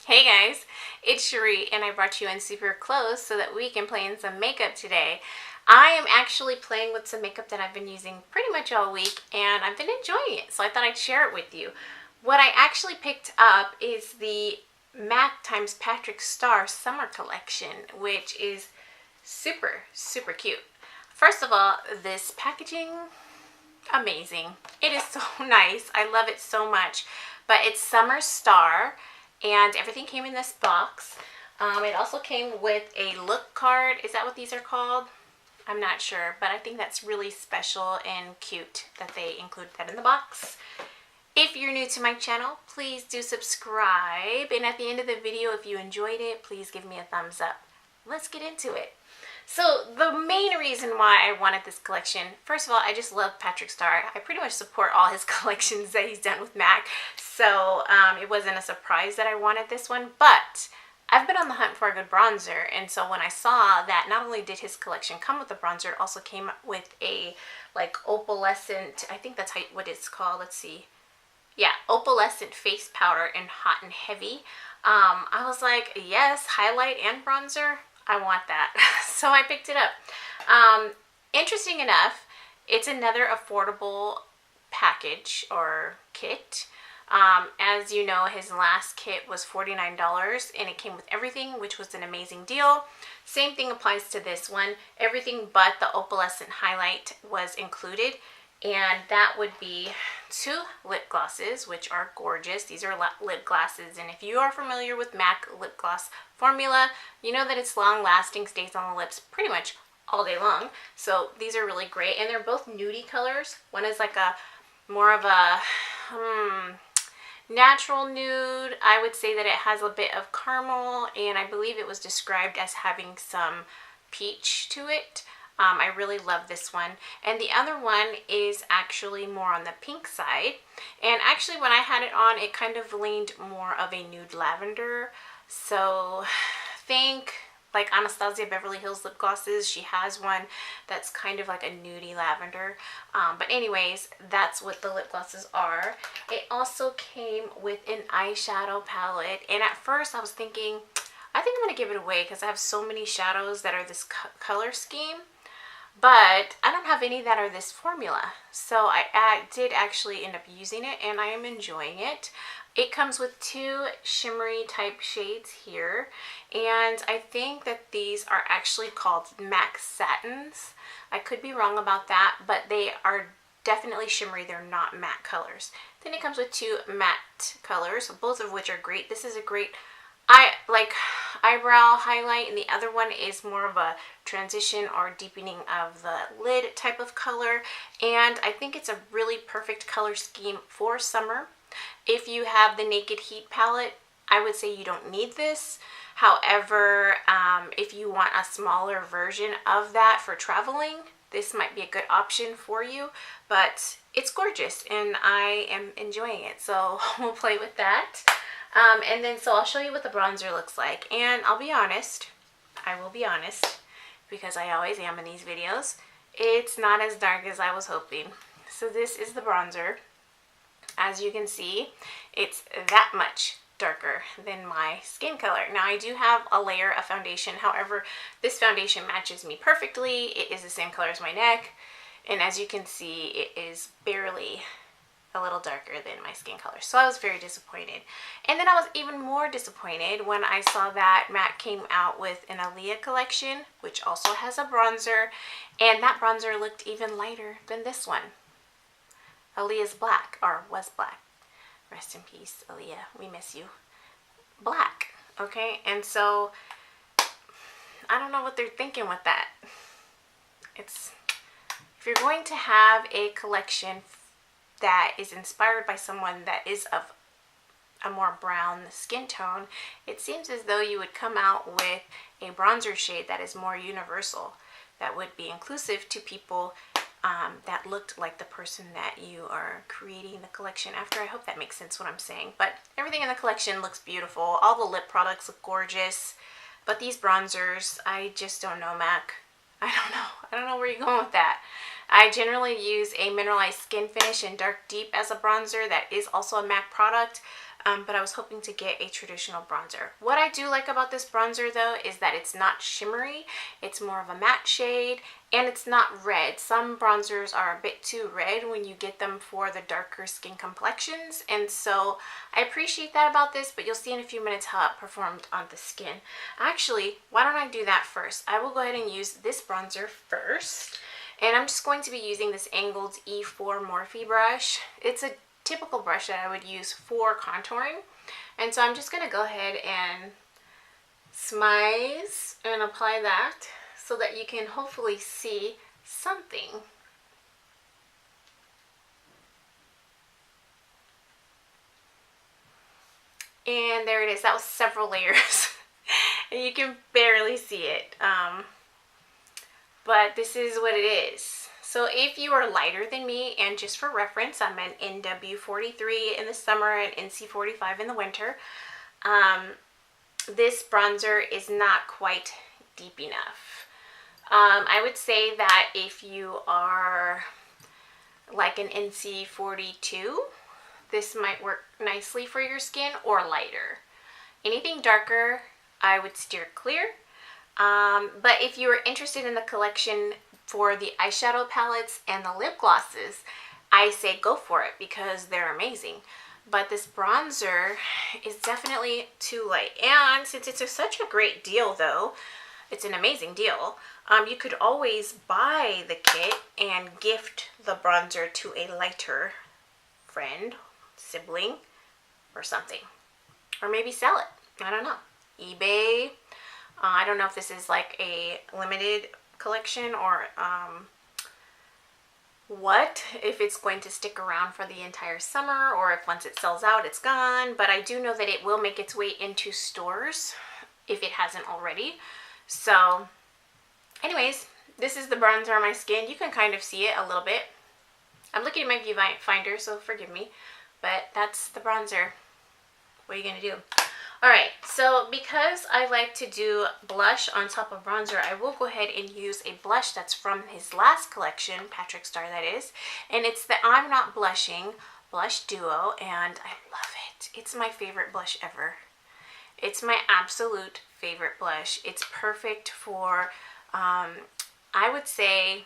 Hey guys, it's Cherie and I brought you in super close so that we can play in some makeup today. I am actually playing with some makeup that I've been using pretty much all week and I've been enjoying it, so I thought I'd share it with you. What I actually picked up is the MAC x Patrickstarrr summer collection, which is super cute. First of all, this packaging, amazing. It is so nice. I love it so much. But it's Summer Starrr, and everything came in this box. It also came with a look card. Is that what these are called? I'm not sure, but I think that's really special and cute that they included that in the box. If you're new to my channel, please do subscribe. And at the end of the video, if you enjoyed it, please give me a thumbs up. Let's get into it. So the main reason why I wanted this collection, first of all, I just love Patrickstarrr. I pretty much support all his collections that he's done with MAC. So it wasn't a surprise that I wanted this one, but I've been on the hunt for a good bronzer. And so when I saw that not only did his collection come with a bronzer, it also came with a like opalescent, I think that's what it's called. Let's see. Yeah, opalescent face powder in Hot and Heavy. I was like, yes, highlight and bronzer. I want that. So I picked it up. Interesting enough, it's another affordable package or kit. As you know, his last kit was $49 and it came with everything, which was an amazing deal. Same thing applies to this one. Everything but the opalescent highlight was included. And that would be 2 lip glosses, which are gorgeous. These are lip glosses, and if you are familiar with MAC lip gloss formula, you know that it's long lasting, stays on the lips pretty much all day long. So these are really great, and they're both nudie colors. One is like a more of a natural nude. I would say that it has a bit of caramel, and I believe it was described as having some peach to it. I really love this one. And the other one is actually more on the pink side. And actually when I had it on, it kind of leaned more of a nude lavender. So think like Anastasia Beverly Hills lip glosses. She has one that's kind of like a nudie lavender. But anyways, that's what the lip glosses are. It also came with an eyeshadow palette. And at first I was thinking, I think I'm going to give it away because I have so many shadows that are this color scheme. But I don't have any that are this formula, so I did actually end up using it and I am enjoying it. It comes with 2 shimmery type shades here, and I think that these are actually called MAC Satins. I could be wrong about that, but they are definitely shimmery. They're not matte colors. Then it comes with 2 matte colors, both of which are great. This is a great eyebrow highlight, and the other one is more of a transition or deepening of the lid type of color, and I think it's a really perfect color scheme for summer. If you have the Naked Heat palette, I would say you don't need this. However, if you want a smaller version of that for traveling, this might be a good option for you, but it's gorgeous and I am enjoying it, so we'll play with that. And then so I'll show you what the bronzer looks like, and I'll be honest, I will be honest, because I always am in these videos, it's not as dark as I was hoping. So this is the bronzer. As you can see, it's that much darker than my skin color. Now I do have a layer of foundation, however, this foundation matches me perfectly. It is the same color as my neck, and as you can see, it is barely a little darker than my skin color. So I was very disappointed. And then I was even more disappointed when I saw that MAC came out with an Aaliyah collection, which also has a bronzer, and that bronzer looked even lighter than this one. Aaliyah's black, or was black. Rest in peace, Aaliyah. We miss you. Black, okay? And so I don't know what they're thinking with that. If you're going to have a collection that is inspired by someone that is of a more brown skin tone, it seems as though you would come out with a bronzer shade that is more universal, that would be inclusive to people that looked like the person that you are creating the collection after. I hope that makes sense what I'm saying. But everything in the collection looks beautiful. All the lip products look gorgeous, but these bronzers, I just don't know, MAC. I don't know where you're going with that. I generally use a mineralized skin finish in Dark Deep as a bronzer that is also a MAC product. but I was hoping to get a traditional bronzer. What I do like about this bronzer though is that it's not shimmery, it's more of a matte shade, and it's not red. Some bronzers are a bit too red when you get them for the darker skin complexions, and so I appreciate that about this, but you'll see in a few minutes how it performed on the skin. Actually, why don't I do that first? I will go ahead and use this bronzer first, and I'm just going to be using this angled E4 Morphe brush. It's a typical brush that I would use for contouring, and so I'm just going to go ahead and smize and apply that so that you can hopefully see something. And there it is. That was several layers and you can barely see it, but this is what it is. So if you are lighter than me, and just for reference, I'm an NW43 in the summer and NC45 in the winter, this bronzer is not quite deep enough. I would say that if you are like an NC42, this might work nicely for your skin, or lighter. Anything darker, I would steer clear. But if you are interested in the collection for the eyeshadow palettes and the lip glosses, I say go for it because they're amazing. But this bronzer is definitely too light. And since it's such a great deal though, it's an amazing deal, you could always buy the kit and gift the bronzer to a lighter friend, sibling, or something. Or maybe sell it. I don't know. eBay. I don't know if this is like a limited collection or what, if it's going to stick around for the entire summer or if once it sells out it's gone, but I do know that it will make its way into stores if it hasn't already. So anyways, this is the bronzer on my skin. You can kind of see it a little bit. I'm looking at my viewfinder, so forgive me, but that's the bronzer. What are you gonna do? Alright, so because I like to do blush on top of bronzer, I will go ahead and use a blush that's from his last collection, Patrickstarrr that is, and it's the I'm Not Blushing Blush Duo, and I love it. It's my favorite blush ever. It's my absolute favorite blush. It's perfect for, I would say,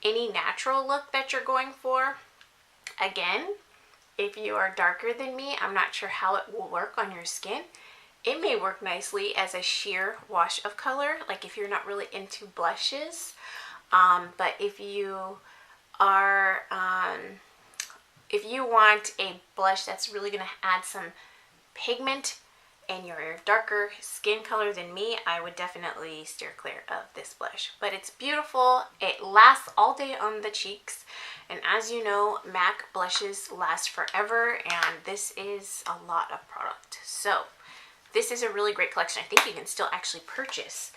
any natural look that you're going for. Again, if you are darker than me, I'm not sure how it will work on your skin. It may work nicely as a sheer wash of color, like if you're not really into blushes. But if you are, if you want a blush that's really gonna add some pigment and you're a darker skin color than me, I would definitely steer clear of this blush. But it's beautiful. It lasts all day on the cheeks. And as you know, MAC blushes last forever, and this is a lot of product. So this is a really great collection. I think you can still actually purchase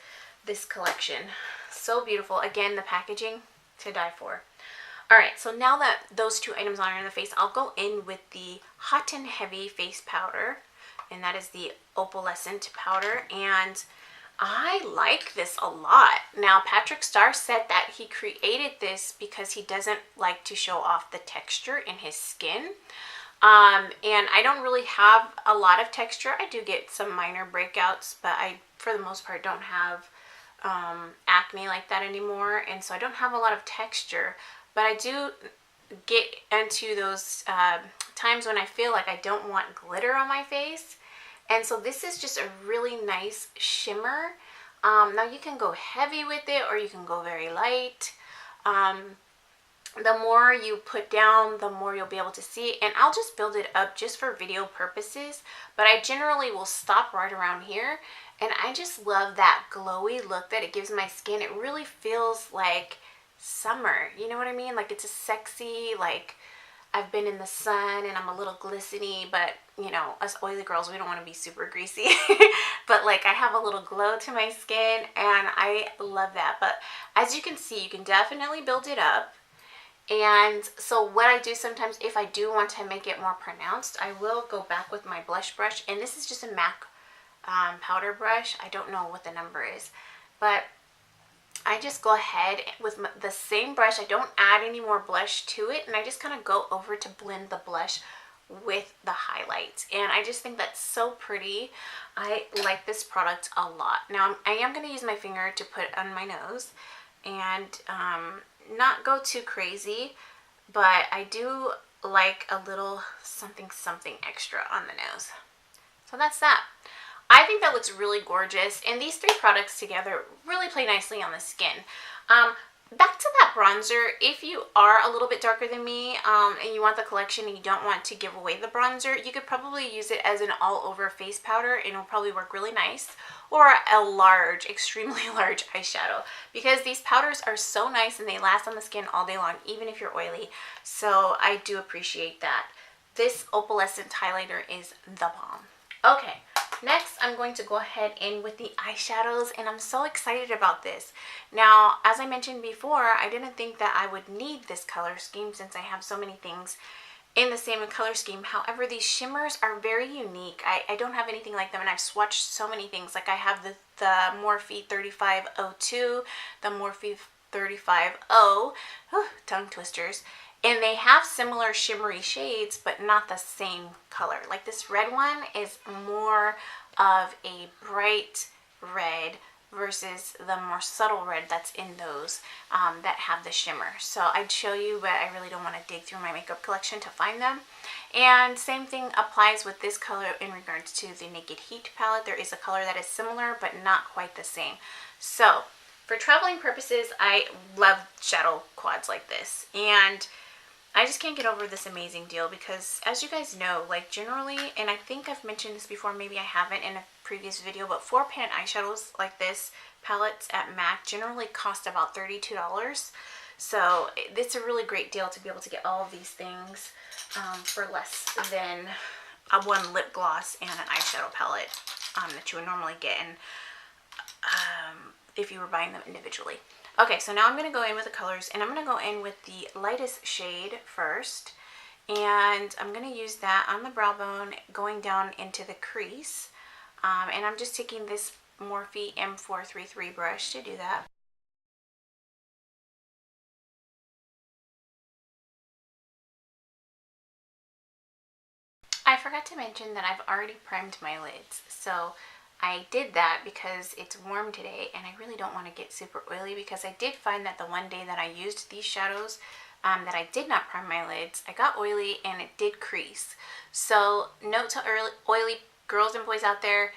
this collection. So beautiful. Again, the packaging to die for. All right, so now that those two items are on the face, I'll go in with the Hot and Heavy face powder, and that is the Opalescent Powder, and I like this a lot. Now, Patrickstarrr said that he created this because he doesn't like to show off the texture in his skin. And I don't really have a lot of texture. I do get some minor breakouts, but I, for the most part, don't have acne like that anymore, and so I don't have a lot of texture. But I do get into those times when I feel like I don't want glitter on my face, and so this is just a really nice shimmer. Now you can go heavy with it or you can go very light. The more you put down, the more you'll be able to see, and I'll just build it up just for video purposes, but I generally will stop right around here, and I just love that glowy look that it gives my skin. It really feels like summer, you know what I mean? Like it's a sexy, like I've been in the sun and I'm a little glistening, but you know, us oily girls, we don't want to be super greasy, but like I have a little glow to my skin, and I love that. But as you can see, you can definitely build it up. And so what I do sometimes, if I do want to make it more pronounced, I will go back with my blush brush, and this is just a MAC powder brush. I don't know what the number is, but I just go ahead with the same brush. I don't add any more blush to it, and I just kind of go over to blend the blush with the highlights, and I just think that's so pretty. I like this product a lot. Now I am going to use my finger to put on my nose and not go too crazy, but I do like a little something extra on the nose. So that's that. I think that looks really gorgeous, and these three products together really play nicely on the skin. Back to that bronzer, if you are a little bit darker than me and you want the collection and you don't want to give away the bronzer, you could probably use it as an all-over face powder and it'll probably work really nice, or a large, extremely large eyeshadow, because these powders are so nice and they last on the skin all day long, even if you're oily. So I do appreciate that. This opalescent highlighter is the bomb. Okay, next I'm going to go ahead in with the eyeshadows, and I'm so excited about this. Now, as I mentioned before, I didn't think that I would need this color scheme since I have so many things in the same color scheme. However, these shimmers are very unique. I don't have anything like them, and I've swatched so many things. Like I have the Morphe 3502, the Morphe 350, tongue twisters. And they have similar shimmery shades, but not the same color. Like this red one is more of a bright red versus the more subtle red that's in those that have the shimmer. So I'd show you, but I really don't want to dig through my makeup collection to find them. And same thing applies with this color in regards to the Naked Heat palette. There is a color that is similar, but not quite the same. So for traveling purposes, I love shadow quads like this. And I just can't get over this amazing deal because, as you guys know, like generally, and I think I've mentioned this before, maybe I haven't in a previous video, but 4-pan eyeshadows like this, palettes at MAC, generally cost about $32. So it's a really great deal to be able to get all of these things for less than one lip gloss and an eyeshadow palette that you would normally get if you were buying them individually. Okay, so now I'm going to go in with the colors, and I'm going to go in with the lightest shade first, and I'm going to use that on the brow bone going down into the crease, and I'm just taking this Morphe M433 brush to do that. I forgot to mention that I've already primed my lids, so I did that because it's warm today and I really don't want to get super oily, because I did find that the one day that I used these shadows that I did not prime my lids, I got oily and it did crease. So note to oily girls and boys out there,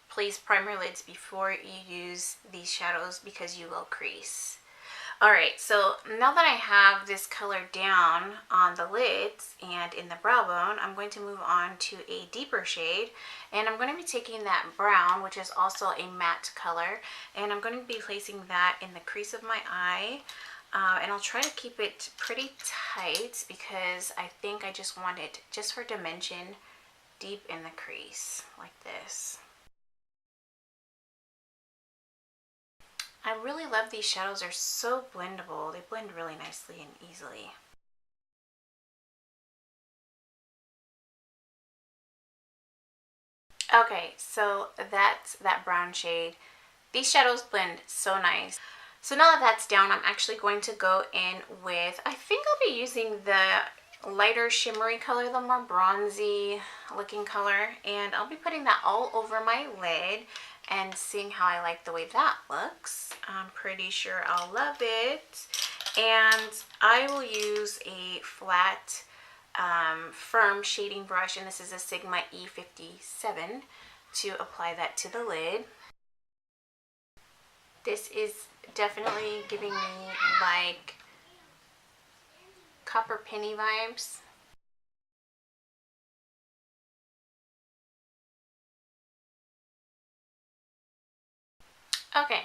please prime your lids before you use these shadows because you will crease. Alright, so now that I have this color down on the lids and in the brow bone, I'm going to move on to a deeper shade, and I'm going to be taking that brown, which is also a matte color, and I'm going to be placing that in the crease of my eye, and I'll try to keep it pretty tight because I think I just want it, just for dimension, deep in the crease, like this. I really love these shadows. They're so blendable. They blend really nicely and easily. Okay, so that's that brown shade. These shadows blend so nice. So now that that's down, I'm actually going to go in with, I think I'll be using the lighter shimmery color, the more bronzy looking color, and I'll be putting that all over my lid and seeing how I like the way that looks. I'm pretty sure I'll love it. And I will use a flat, firm shading brush, and this is a Sigma E57, to apply that to the lid. This is definitely giving me like copper penny vibes. Okay,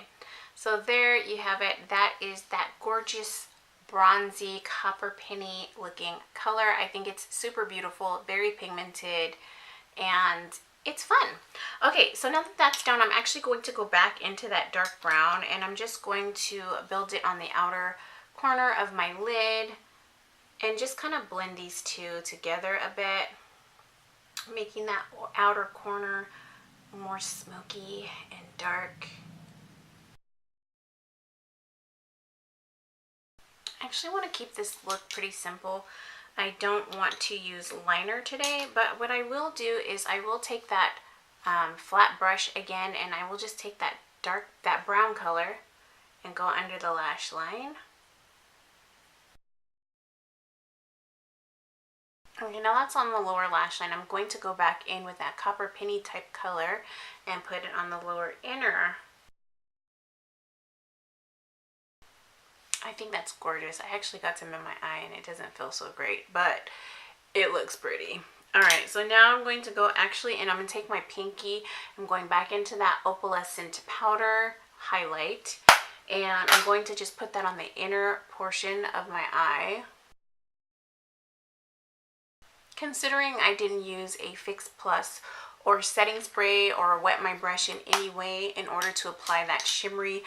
so there you have it. That is that gorgeous bronzy copper penny looking color. I think it's super beautiful, very pigmented, and it's fun. Okay, so now that that's done, I'm actually going to go back into that dark brown, and I'm just going to build it on the outer corner of my lid and just kind of blend these two together a bit, making that outer corner more smoky and dark. I actually want to keep this look pretty simple. I don't want to use liner today, but what I will do is I will take that flat brush again, and I will just take that brown color and go under the lash line. Okay, now that's on the lower lash line. I'm going to go back in with that copper penny type color and put it on the lower inner. I think that's gorgeous. I actually got some in my eye and it doesn't feel so great, but it looks pretty. Alright, so now I'm going to go and I'm going to take my pinky. I'm going back into that Opalescent Powder highlight, and I'm going to just put that on the inner portion of my eye. Considering I didn't use a Fix Plus or setting spray or wet my brush in any way in order to apply that shimmery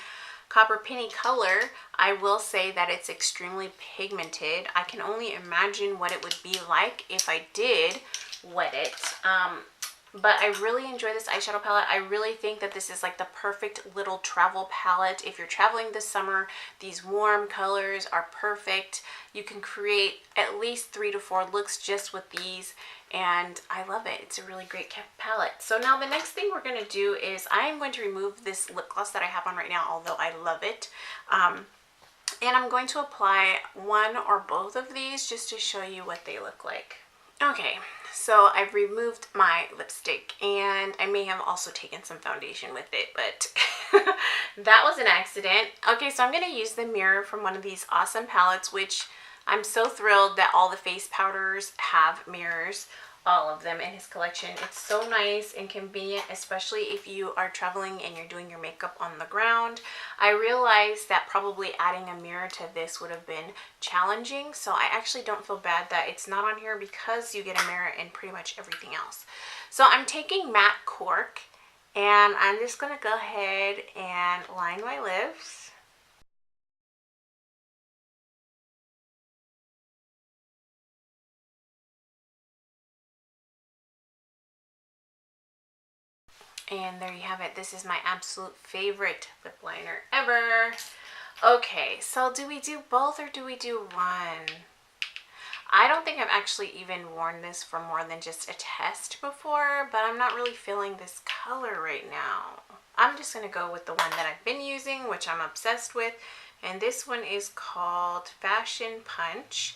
copper penny color, I will say that it's extremely pigmented. I can only imagine what it would be like if I did wet it. But I really enjoy this eyeshadow palette. I really think that this is like the perfect little travel palette. If you're traveling this summer, these warm colors are perfect. You can create at least 3 to 4 looks just with these, and I love it. It's a really great palette. So now the next thing we're going to do is I'm going to remove this lip gloss that I have on right now, although I love it. And I'm going to apply one or both of these just to show you what they look like. Okay, so I've removed my lipstick, and I may have also taken some foundation with it, but that was an accident. Okay, so I'm going to use the mirror from one of these awesome palettes, which I'm so thrilled that all the face powders have mirrors, all of them in his collection. It's so nice and convenient, especially if you are traveling and you're doing your makeup on the ground. I realized that probably adding a mirror to this would have been challenging, so I actually don't feel bad that it's not on here because you get a mirror in pretty much everything else. So I'm taking matte cork, and I'm just going to go ahead and line my lips. And there you have it. This is my absolute favorite lip liner ever. Okay, so do we do both or do we do one? I don't think I've actually even worn this for more than just a test before, but I'm not really feeling this color right now. I'm just going to go with the one that I've been using, which I'm obsessed with. And this one is called Fashion Punch,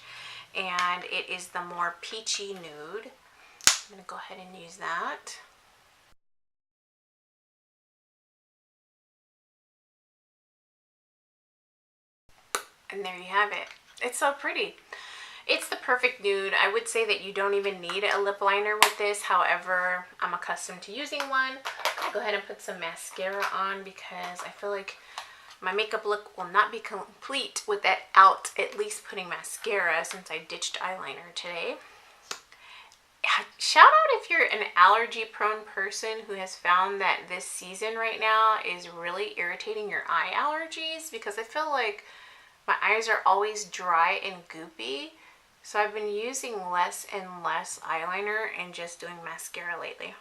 and it is the more peachy nude. I'm going to go ahead and use that. And there you have it. It's so pretty. It's the perfect nude. I would say that you don't even need a lip liner with this. However, I'm accustomed to using one. I'll go ahead and put some mascara on because I feel like my makeup look will not be complete without at least putting mascara, since I ditched eyeliner today. Shout out if you're an allergy prone person who has found that this season right now is really irritating your eye allergies, because I feel like my eyes are always dry and goopy, so I've been using less and less eyeliner and just doing mascara lately.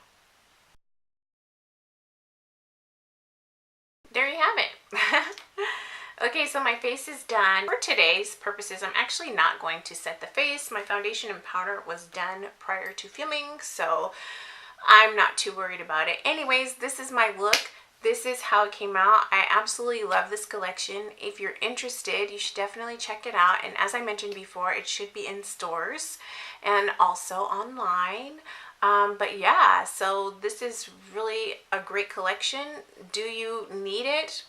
There you have it. Okay, so my face is done. For today's purposes, I'm actually not going to set the face. My foundation and powder was done prior to filming, so I'm not too worried about it. Anyways, this is my look. This is how it came out. I absolutely love this collection. If you're interested, you should definitely check it out. And as I mentioned before, it should be in stores and also online. But yeah, so this is really a great collection. Do you need it?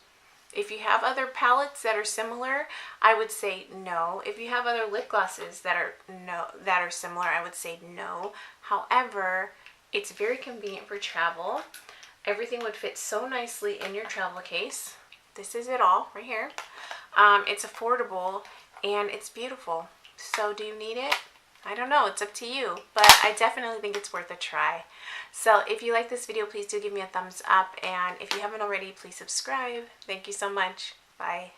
If you have other palettes that are similar, I would say no. If you have other lip glosses that are similar, I would say no. However, it's very convenient for travel. Everything would fit so nicely in your travel case. This is it all right here. It's affordable and it's beautiful. So do you need it? I don't know, it's up to you, but I definitely think it's worth a try. So if you like this video, please do give me a thumbs up, and if you haven't already, please subscribe. Thank you so much. Bye.